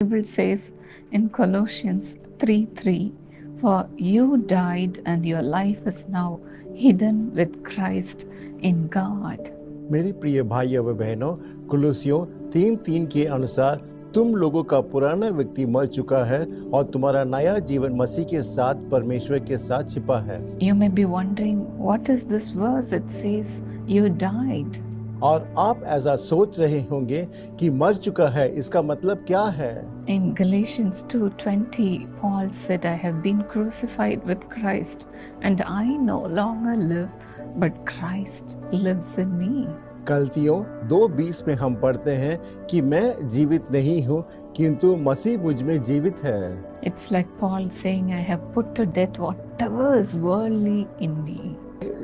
Bible says in Colossians 3:3, "For you died, and your life is now hidden with Christ in God." मेरी प्रिय भाइयों व बहनों, कुलुसियों 3:3 के अनुसार तुम लोगों का पुराना व्यक्ति मर चुका है और तुम्हारा नया जीवन मसीह के साथ परमेश्वर के साथ छिपा है। You may be wondering, what is this verse? It says, "You died." और आप ऐसा सोच रहे होंगे कि मर चुका है, इसका मतलब क्या है? In Galatians 2:20, Paul said, "I have been crucified with Christ, and I no longer live, but Christ lives in me." गलतियों 2:20 में हम पढ़ते हैं कि मैं जीवित नहीं हूँ, किंतु मसीह मुझ में जीवित है। It's like Paul saying, "I have put to death whatever is worldly in me."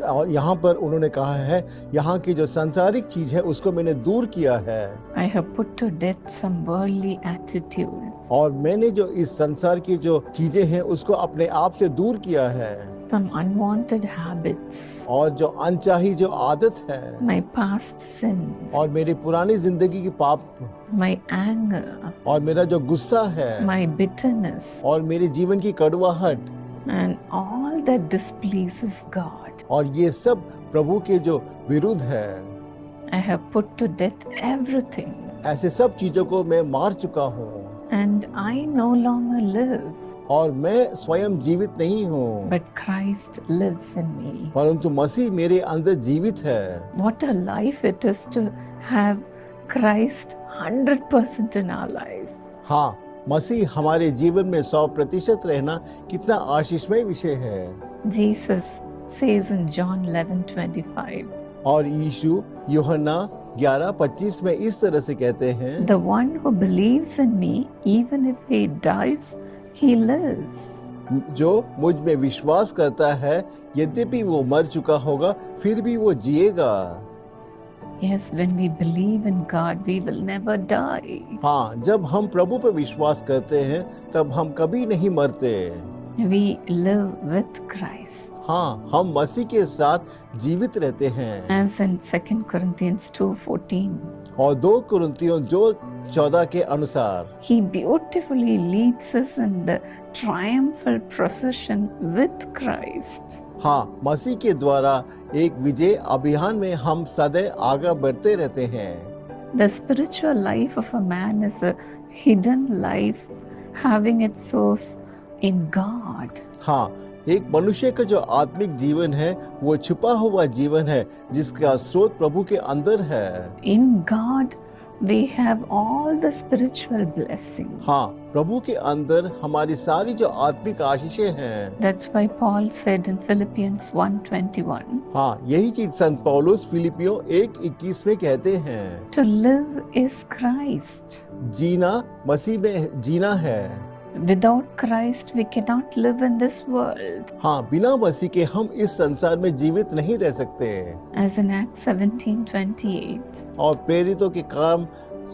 और यहाँ पर उन्होंने कहा है, यहाँ की जो सांसारिक चीज है उसको मैंने दूर किया है। I have put to death some worldly attitudes, और मैंने जो इस संसार की जो चीजें हैं उसको अपने आप से दूर किया है। some unwanted habits, और जो अनचाही जो आदत है my past sins, और मेरी पुरानी जिंदगी की पाप my anger, और मेरा जो गुस्सा है my bitterness, और मेरे जीवन की कड़वाहट and all that displeases God. और ये सब प्रभु के जो विरुद्ध है, I have put to death everything, ऐसे सब चीजों को मैं मार चुका हूँ and I no longer live, और मैं स्वयं जीवित नहीं हूँ, but Christ lives in me. परंतु मसीह मेरे अंदर जीवित है। What a life it is to have Christ 100% in our life. हाँ, मसीह हमारे जीवन में 100% रहना कितना आशीषमय विषय है। Jesus says in John 11:25, और यीशु यूहन्ना 11:25 में इस तरह से कहते हैं, "The one who believes in me, even if he dies, he lives." जो मुझ में विश्वास करता है, यद्यपि वो मर चुका होगा, फिर भी वो जिएगा। Yes, when we believe in God, we will never die. हाँ, जब हम प्रभु पर विश्वास करते हैं, तब हम कभी नहीं मरते। We live with Christ. हाँ, हम मसीह के साथ जीवित रहते हैं। As in 2 Corinthians 2:14, और 2 कुरिन्थियों 2:14 के अनुसार He beautifully leads us in the triumphal procession with Christ. हाँ, मसीह के द्वारा एक विजय अभियान में हम सदैव आगे बढ़ते रहते हैं। The spiritual life of a man is a hidden life having its source in God. हाँ, एक मनुष्य का जो आत्मिक जीवन है वो छुपा हुआ जीवन है जिसका स्रोत प्रभु के अंदर है। In God we have all the spiritual blessings. हाँ, प्रभु के अंदर हमारी सारी जो आत्मिक आशीषें हैं। That's why Paul said in Philippians 1:21, हाँ, यही चीज संत पौलुस फिलिपियों 1:21 में कहते हैं, "To live is Christ." जीना मसीह में जीना है। Without Christ we cannot live in this world. हाँ, बिना मसीह के हम इस संसार में जीवित नहीं रह सकते। As in Acts 17:28, और प्रेरितों के काम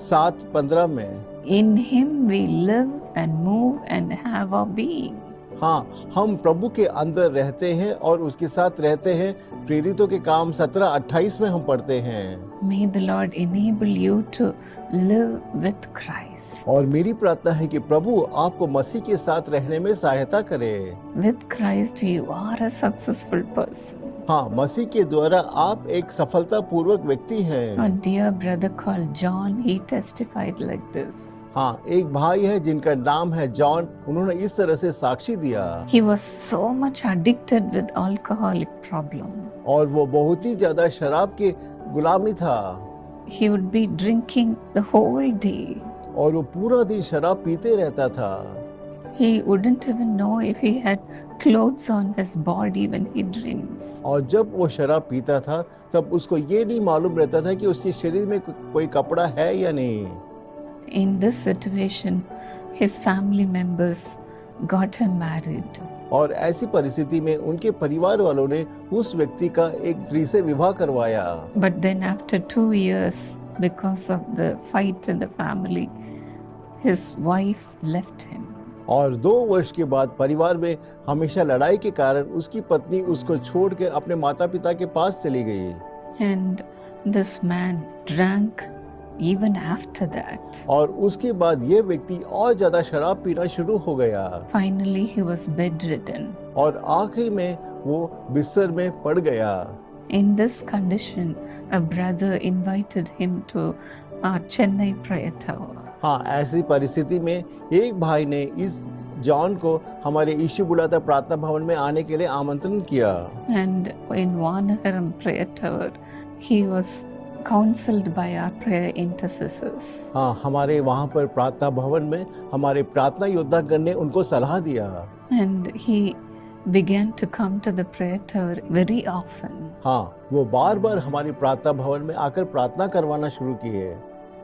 7:15 में, "In him we live and move and have our being." हाँ, हम प्रभु के अंदर रहते हैं और उसके साथ रहते हैं। प्रेरितों के काम 17:28 में हम पढ़ते हैं। May the Lord enable you to live with Christ. और मेरी प्रार्थना है कि प्रभु आपको मसीह के साथ रहने में सहायता करे। With Christ you are a successful person. हाँ, मसीह के द्वारा आप एक सफलता पूर्वक व्यक्ति हैं। A dear brother called John, he testified like this. हाँ, एक भाई है जिनका नाम है जॉन, उन्होंने इस तरह से साक्षी दिया। He was so much addicted with alcoholic problem. और वो बहुत ही ज्यादा शराब की गुलामी था He would be drinking the whole day. और वो पूरा दिन शराब पीते रहता था। He wouldn't even know if he had clothes on his body when he drinks. और जब वो शराब पीता था तब उसको ये नहीं मालूम रहता था कि उसके शरीर में कोई कपड़ा है या नहीं। In this situation, his family members got him married. और ऐसी परिस्थिति में उनके परिवार वालों ने उस व्यक्ति का एक स्त्री से विवाह करवाया। But then after 2 years, because of the fight in the family, his wife left him. और 2 वर्ष के बाद परिवार में हमेशा लड़ाई के कारण उसकी पत्नी उसको छोड़कर अपने माता पिता के पास चली गई। And this man drank even after that. और उसके बाद ये व्यक्ति और ज्यादा शराब पीना शुरू हो गया Finally, he was bedridden. और आखिरी में वो बिस्तर में पड़ गया। In this condition, a brother invited him to our Chennai prayer tower. हाँ, ऐसी परिस्थिति में एक भाई ने इस जॉन को हमारे यीशु बुलाता प्रार्थना भवन में आने के लिए आमंत्रण किया। And in Vanagaram prayer tower, he was counseled by our prayer intercessors. हाँ, हमारे वहाँ पर प्रार्थना भवन में हमारे प्रार्थना योद्धागण ने उनको सलाह दिया। And he began to come to the prayer tower very often. हाँ, वो बार बार हमारी प्रार्थना भवन में आकर प्रार्थना करवाना शुरू किए।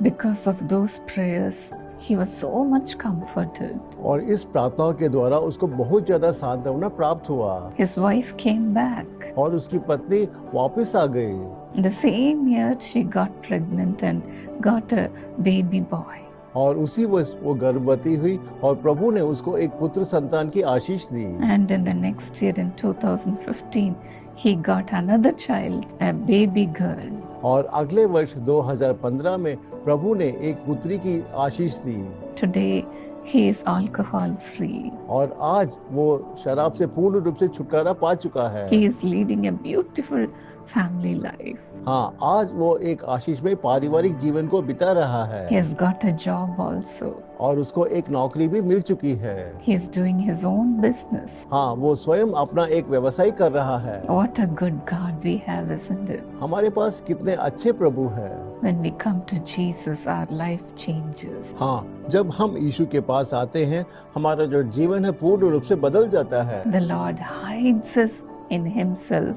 Because of those prayers, he was so much comforted. और इस प्रार्थनाओं के द्वारा उसको बहुत ज्यादा सांत्वना प्राप्त हुआ His wife came back. और उसकी पत्नी वापस आ गई। The same year, she got pregnant and got a baby boy. और उसी वर्ष वो गर्भवती हुई और प्रभु ने उसको एक पुत्र संतान की आशीष दी। And in the next year, in 2015, he got another child, a baby girl. और अगले वर्ष 2015 में प्रभु ने एक पुत्री की आशीष दी। Today, he is alcohol free. और आज वो शराब से पूर्ण रूप से छुटकारा पा चुका है। He is leading a beautiful family life. हाँ, आज वो एक आशीषमय पारिवारिक जीवन को बिता रहा है। He has got a job also. और उसको एक नौकरी भी मिल चुकी है। He is doing his own business. हाँ, वो स्वयं अपना एक व्यवसाय कर रहा है। What a good God we have, isn't it? हमारे पास कितने अच्छे प्रभु हैं। When we come to Jesus, our life changes. हाँ, जब हम यीशु के पास आते हैं, हमारा जो जीवन है पूर्ण रूप से बदल जाता है। The Lord hides us in Himself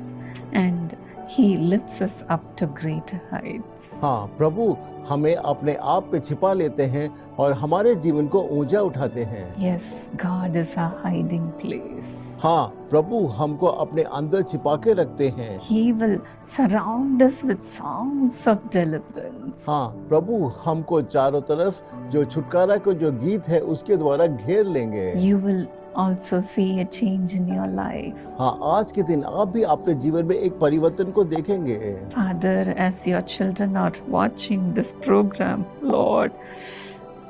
and He lifts us up to greater heights. हाँ, प्रभु हमें अपने आप पे छिपा लेते हैं और हमारे जीवन को ऊंचा उठाते हैं। Yes, God is our hiding place. हाँ, प्रभु हमको अपने अंदर छिपा के रखते हैं। He will surround us with songs of deliverance. हाँ, प्रभु हमको चारों तरफ जो छुटकारा को जो गीत है उसके द्वारा घेर लेंगे। You will also see a change in your life. हाँ, आज के दिन आप भी अपने जीवन में एक परिवर्तन को देखेंगे। Father, as your children are watching this program, Lord,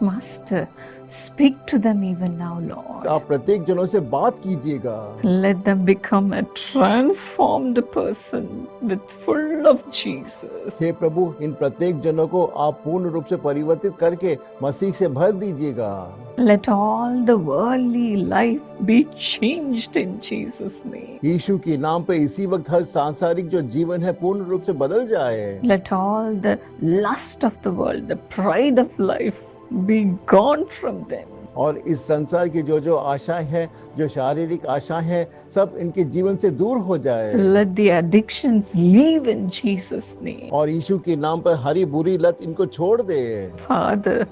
Master, speak to them even now, Lord. आप प्रत्येक जनों से बात कीजिएगा। Let them become a transformed person with full of Jesus. हे प्रभु, इन प्रत्येक जनों को आप पूर्ण रूप से परिवर्तित करके मसीह से भर दीजिएगा। Let all the worldly life be changed in Jesus' name. यीशु के नाम पे इसी वक्त हर सांसारिक जो जीवन है पूर्ण रूप से बदल जाए। Let all the lust of the world, the pride of life be gone from them. और इस संसार की जो जो आशाएं हैं, जो शारीरिक आशाएं हैं, सब इनके जीवन से दूर हो जाए। Let the addictions leave in Jesus' name. और यीशु के नाम पर हरी बुरी लत इनको छोड़ दे। Father,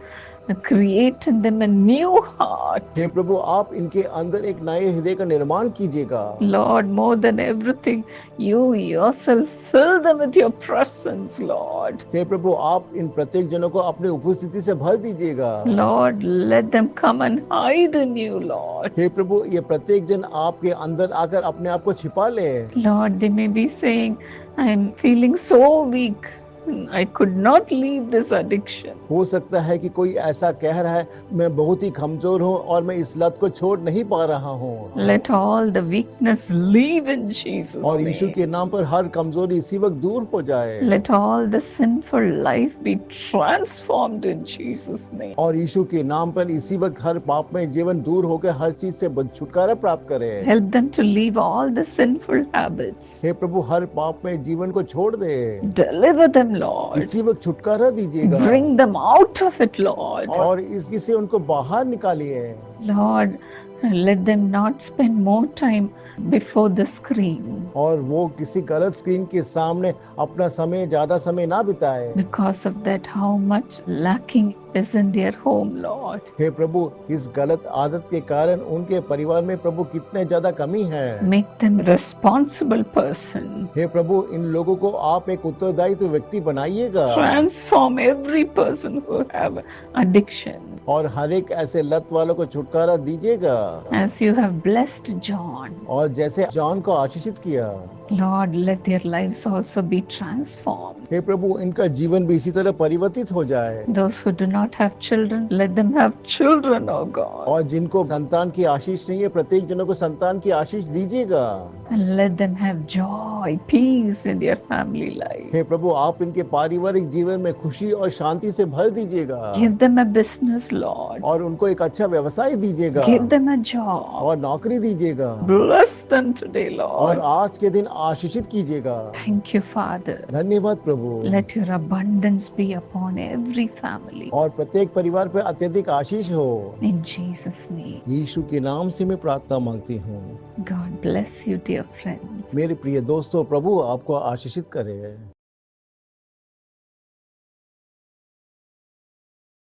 create in them a new heart. हे प्रभु, आप इनके अंदर एक नए हृदय का निर्माण कीजिएगा। Lord, more than everything, you yourself fill them with your presence, Lord. हे प्रभु, आप इन प्रत्येक जनों को अपनी उपस्थिति से भर दीजिएगा। Lord, let them come and hide in you, Lord. हे प्रभु, ये प्रत्येक जन आपके अंदर आकर अपने आप को छिपा ले। Lord, they may be saying, I'm feeling so weak. I could not leave this addiction. हो सकता है कि कोई ऐसा कह रहा है, मैं बहुत ही कमजोर हूँ और मैं इस लत को छोड़ नहीं पा रहा हूँ। Let all the weakness leave in Jesus' और यीशु name. के नाम पर हर कमजोरी इसी वक्त दूर हो जाए। Let all the sinful life be transformed in Jesus' name. और यीशु के नाम पर इसी वक्त हर पाप में जीवन दूर होकर हर चीज से छुटकारा प्राप्त करे। Help them to leave all the sinful habits. हे प्रभु, हर पाप में जीवन को छोड़ दे। Deliver them, Lord. इसी वक्त छुटकारा दीजिएगा। Bring them out of it, Lord. और इससे उनको बाहर निकालिए। Lord, let them not spend more time before the screen, और वो किसी गलत स्क्रीन के सामने अपना समय ज्यादा समय ना बिताए। because of that how much lacking is in their home, Lord. हे प्रभु, इस गलत आदत के कारण उनके परिवार में प्रभु कितने ज्यादा कमी है। Make them responsible person. हे प्रभु, इन लोगों को आप एक उत्तरदायित्व व्यक्ति बनाइएगा। Transform every person who have addiction. और हर एक ऐसे लत वालों को छुटकारा दीजिएगा। As you have blessed John, और जैसे जॉन को आशीषित किया, Lord, let their lives also be transformed. हे प्रभु, इनका जीवन भी इसी तरह परिवर्तित हो जाए। Those who do not have children, let them have children, oh God. और जिनको संतान की आशीष नहीं है, प्रत्येक जनों को संतान की आशीष दीजिएगा। And let them have joy, peace in their family life. हे प्रभु, आप इनके पारिवारिक जीवन में खुशी और शांति से भर दीजिएगा। Give them a business, Lord. और उनको एक अच्छा व्यवसाय दीजिएगा। Give them a job. और नौकरी दीजिएगा। Bless them today, और Lord. आज के दिन आशीषित कीजिएगा। Thank you, Father. धन्यवाद प्रभु। Let your abundance be upon every family. और प्रत्येक परिवार पर अत्यधिक आशीष हो। In Jesus' name. यीशु के नाम से मैं प्रार्थना मांगती हूँ। God bless you, dear friends. मेरे प्रिय दोस्तों, प्रभु आपको आशीषित करे।